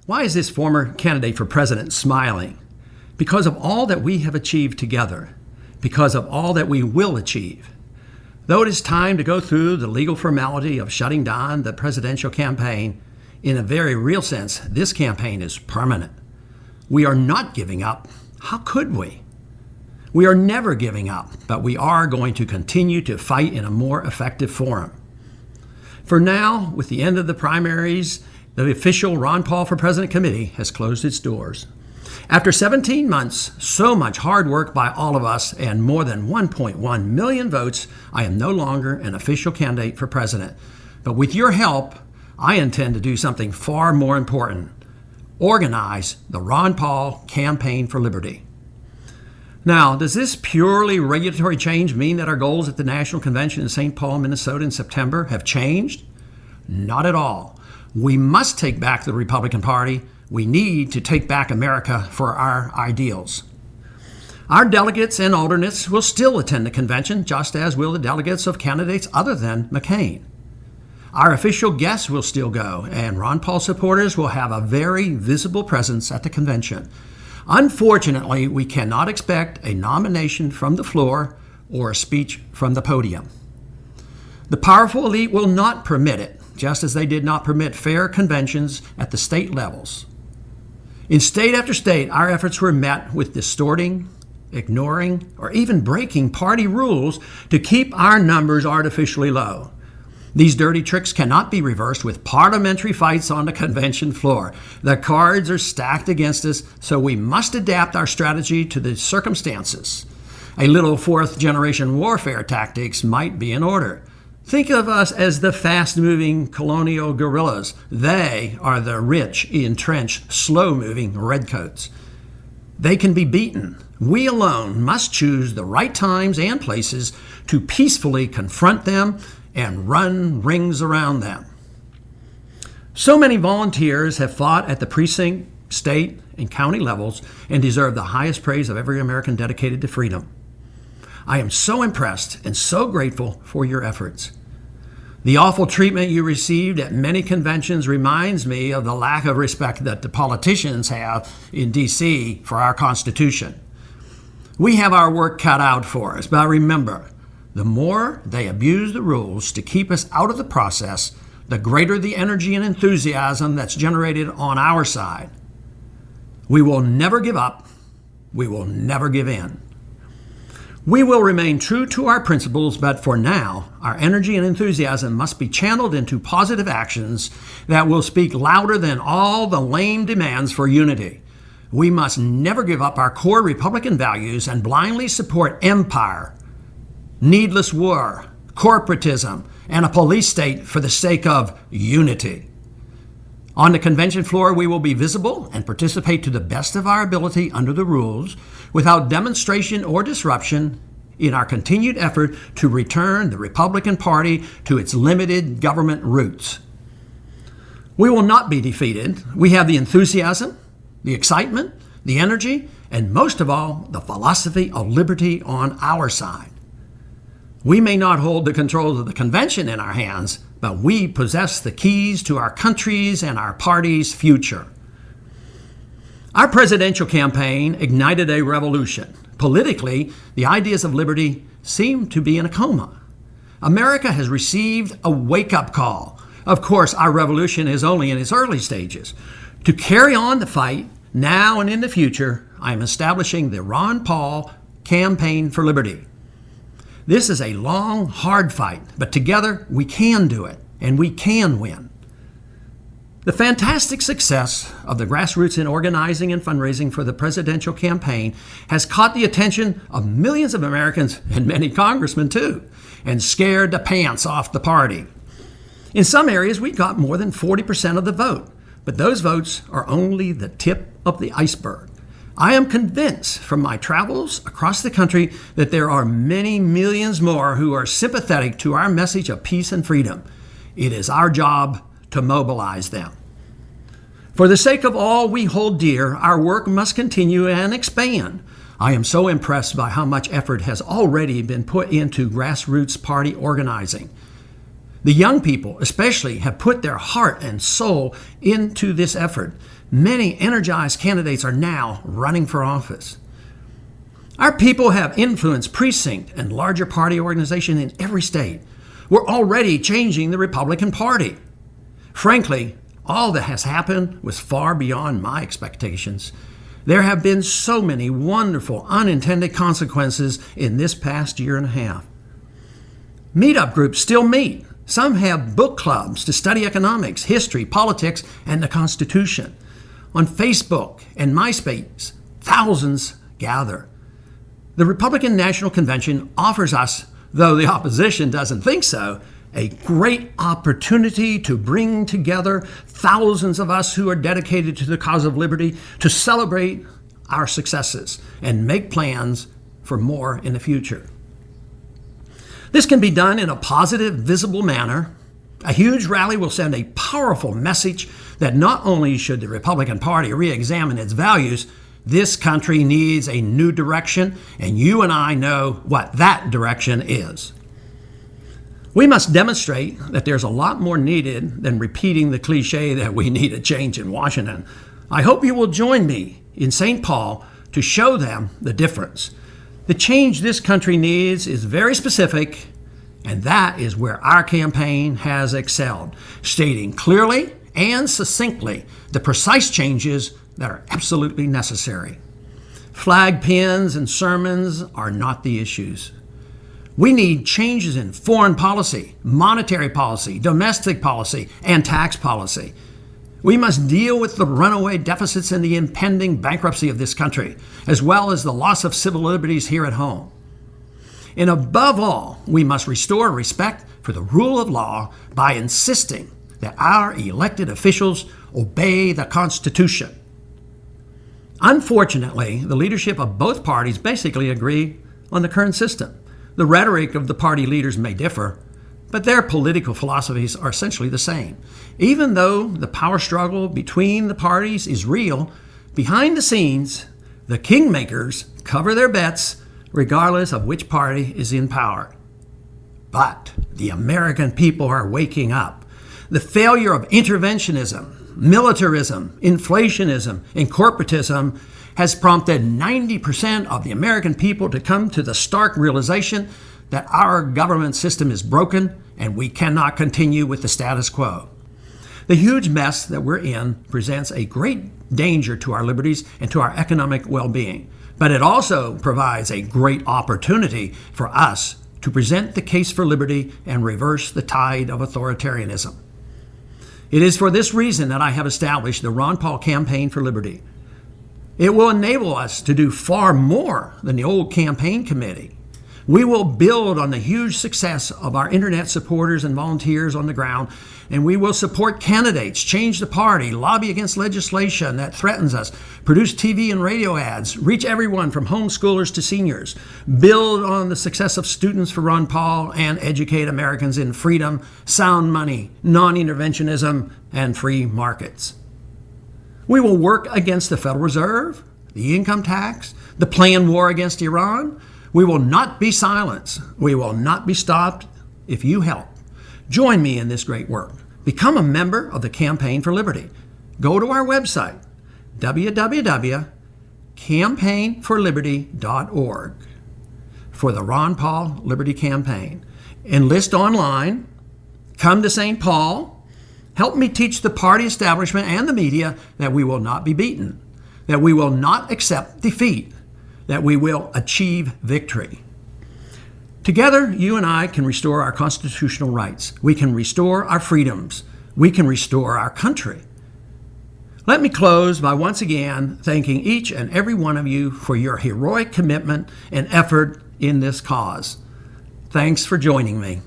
Why is this former candidate for president smiling? Because of all that we have achieved together, because of all that we will achieve. Though it is time to go through the legal formality of shutting down the presidential campaign, in a very real sense, this campaign is permanent. We are not giving up. How could we? We are never giving up, but we are going to continue to fight in a more effective forum. For now, with the end of the primaries, the official Ron Paul for President Committee has closed its doors. After 17 months, so much hard work by all of us, and more than 1.1 million votes, I am no longer an official candidate for president. But with your help, I intend to do something far more important: organize the Ron Paul Campaign for Liberty. Now, does this purely regulatory change mean that our goals at the National Convention in St. Paul, Minnesota in September have changed? Not at all. We must take back the Republican Party. We need to take back America for our ideals. Our delegates and alternates will still attend the convention, just as will the delegates of candidates other than McCain. Our official guests will still go, and Ron Paul supporters will have a very visible presence at the convention. Unfortunately, we cannot expect a nomination from the floor or a speech from the podium. The powerful elite will not permit it, just as they did not permit fair conventions at the state levels. In state after state, our efforts were met with distorting, ignoring, or even breaking party rules to keep our numbers artificially low. These dirty tricks cannot be reversed with parliamentary fights on the convention floor. The cards are stacked against us, so we must adapt our strategy to the circumstances. A little fourth-generation warfare tactics might be in order. Think of us as the fast-moving colonial guerrillas. They are the rich, entrenched, slow-moving redcoats. They can be beaten. We alone must choose the right times and places to peacefully confront them and run rings around them. So many volunteers have fought at the precinct, state, and county levels and deserve the highest praise of every American dedicated to freedom. I am so impressed and so grateful for your efforts. The awful treatment you received at many conventions reminds me of the lack of respect that the politicians have in D.C. for our Constitution. We have our work cut out for us, but remember, the more they abuse the rules to keep us out of the process, the greater the energy and enthusiasm that's generated on our side. We will never give up. We will never give in. We will remain true to our principles, but for now, our energy and enthusiasm must be channeled into positive actions that will speak louder than all the lame demands for unity. We must never give up our core Republican values and blindly support empire, needless war, corporatism, and a police state for the sake of unity. On the convention floor, we will be visible and participate to the best of our ability under the rules, without demonstration or disruption, in our continued effort to return the Republican Party to its limited government roots. We will not be defeated. We have the enthusiasm, the excitement, the energy, and most of all, the philosophy of liberty on our side. We may not hold the controls of the convention in our hands, but we possess the keys to our country's and our party's future. Our presidential campaign ignited a revolution. Politically, the ideas of liberty seem to be in a coma. America has received a wake-up call. Of course, our revolution is only in its early stages. To carry on the fight, now and in the future, I am establishing the Ron Paul Campaign for Liberty. This is a long, hard fight, but together we can do it, and we can win. The fantastic success of the grassroots in organizing and fundraising for the presidential campaign has caught the attention of millions of Americans, and many congressmen too, and scared the pants off the party. In some areas, we got more than 40% of the vote, but those votes are only the tip of the iceberg. I am convinced from my travels across the country that there are many millions more who are sympathetic to our message of peace and freedom. It is our job to mobilize them. For the sake of all we hold dear, our work must continue and expand. I am so impressed by how much effort has already been put into grassroots party organizing. The young people, especially, have put their heart and soul into this effort. Many energized candidates are now running for office. Our people have influenced precinct and larger party organization in every state. We're already changing the Republican Party. Frankly, all that has happened was far beyond my expectations. There have been so many wonderful unintended consequences in this past year and a half. Meetup groups still meet. Some have book clubs to study economics, history, politics, and the Constitution. On Facebook and MySpace, thousands gather. The Republican National Convention offers us, though the opposition doesn't think so, a great opportunity to bring together thousands of us who are dedicated to the cause of liberty to celebrate our successes and make plans for more in the future. This can be done in a positive, visible manner. A huge rally will send a powerful message that not only should the Republican Party re-examine its values, this country needs a new direction, and you and I know what that direction is. We must demonstrate that there's a lot more needed than repeating the cliche that we need a change in Washington. I hope you will join me in St. Paul to show them the difference. The change this country needs is very specific, and that is where our campaign has excelled, stating clearly and succinctly the precise changes that are absolutely necessary. Flag pins and sermons are not the issues. We need changes in foreign policy, monetary policy, domestic policy, and tax policy. We must deal with the runaway deficits and the impending bankruptcy of this country, as well as the loss of civil liberties here at home. And above all, we must restore respect for the rule of law by insisting that our elected officials obey the Constitution. Unfortunately, the leadership of both parties basically agree on the current system. The rhetoric of the party leaders may differ, but their political philosophies are essentially the same. Even though the power struggle between the parties is real, behind the scenes, the kingmakers cover their bets regardless of which party is in power. But the American people are waking up. The failure of interventionism, militarism, inflationism, and corporatism has prompted 90% of the American people to come to the stark realization that our government system is broken and we cannot continue with the status quo. The huge mess that we're in presents a great danger to our liberties and to our economic well-being, but it also provides a great opportunity for us to present the case for liberty and reverse the tide of authoritarianism. It is for this reason that I have established the Ron Paul Campaign for Liberty. It will enable us to do far more than the old campaign committee. We will build on the huge success of our internet supporters and volunteers on the ground, and we will support candidates, change the party, lobby against legislation that threatens us, produce TV and radio ads, reach everyone from homeschoolers to seniors, build on the success of Students for Ron Paul, and educate Americans in freedom, sound money, non-interventionism, and free markets. We will work against the Federal Reserve, the income tax, the planned war against Iran. We will not be silenced. We will not be stopped if you help. Join me in this great work. Become a member of the Campaign for Liberty. Go to our website, www.campaignforliberty.org, for the Ron Paul Liberty Campaign. Enlist online. Come to St. Paul. Help me teach the party establishment and the media that we will not be beaten, that we will not accept defeat, that we will achieve victory. Together, you and I can restore our constitutional rights. We can restore our freedoms. We can restore our country. Let me close by once again thanking each and every one of you for your heroic commitment and effort in this cause. Thanks for joining me.